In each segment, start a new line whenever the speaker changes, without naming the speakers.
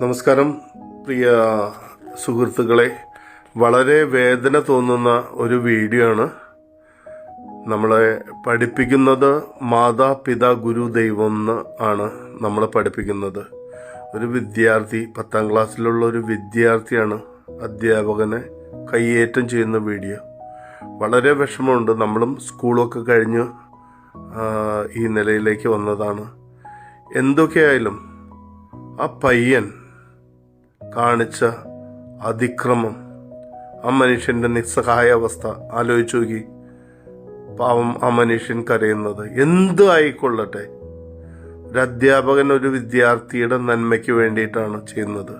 നമസ്കാരം പ്രിയ സുഹൃത്തുക്കളെ, വളരെ വേദന തോന്നുന്ന ഒരു വീഡിയോ ആണ്. നമ്മളെ പഠിപ്പിക്കുന്നത് മാതാപിതാ ഗുരു ദൈവം എന്ന് ആണ് നമ്മളെ പഠിപ്പിക്കുന്നത്. ഒരു വിദ്യാർത്ഥി, 10ാം ക്ലാസ്സിലുള്ള ഒരു വിദ്യാർത്ഥിയാണ് അധ്യാപകനെ കയ്യേറ്റം ചെയ്യുന്ന വീഡിയോ. വളരെ വിഷമമുണ്ട്. നമ്മളും സ്കൂളൊക്കെ കഴിഞ്ഞ് ഈ നിലയിലേക്ക് വന്നതാണ്. എന്തൊക്കെയായാലും ആ പയ്യൻ കാണിച്ച അതിക്രമം, ആ മനുഷ്യൻ്റെ നിസ്സഹായ അവസ്ഥ ആലോചിച്ച് നോക്കി. പാവം ആ മനുഷ്യൻ കരയുന്നത്. എന്ത് ആയിക്കൊള്ളട്ടെ, ഒരു അധ്യാപകൻ ഒരു വിദ്യാർത്ഥിയുടെ നന്മയ്ക്ക് വേണ്ടിയിട്ടാണ് ചെയ്യുന്നത്.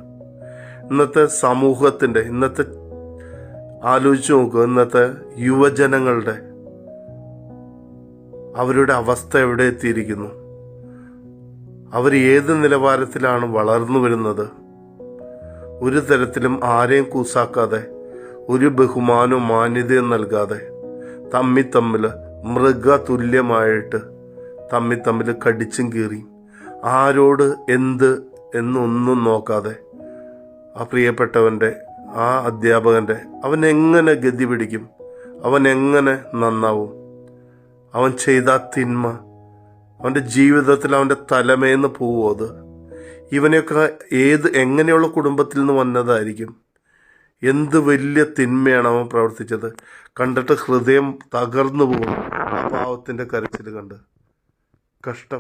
ഇന്നത്തെ സമൂഹത്തിൻ്റെ, ആലോചിച്ച് നോക്കുക, ഇന്നത്തെ യുവജനങ്ങളുടെ അവരുടെ അവസ്ഥ എവിടെ എത്തിയിരിക്കുന്നു? അവർ ഏത് നിലവാരത്തിലാണ് വളർന്നു വരുന്നത്? ഒരു തരത്തിലും ആരെയും കൂസാക്കാതെ, ഒരു ബഹുമാനവും മാന്യതയും നൽകാതെ, തമ്മിൽ മൃഗതുല്യമായിട്ട് തമ്മിൽ കടിച്ചും കീറിയും ആരോട് എന്ത് എന്നൊന്നും നോക്കാതെ ആ പ്രിയപ്പെട്ടവൻ്റെ, ആ അധ്യാപകൻ്റെ അവൻ എങ്ങനെ ഗതി പിടിക്കും? അവൻ എങ്ങനെ നന്നാവും? അവൻ ചെയ്ത തിന്മ അവൻ്റെ ജീവിതത്തിൽ അവൻ്റെ തലമേന്ന് പോവോ? അത് ഇവനെയൊക്കെ എങ്ങനെയുള്ള കുടുംബത്തിൽ നിന്ന് വന്നതായിരിക്കും? എന്ത് വലിയ തിന്മയാണ് അവൻ പ്രവർത്തിച്ചത്. കണ്ടിട്ട് ഹൃദയം തകർന്നു പോകും ആ പാവത്തിൻ്റെ കരച്ചിൽ കണ്ട്. കഷ്ടം.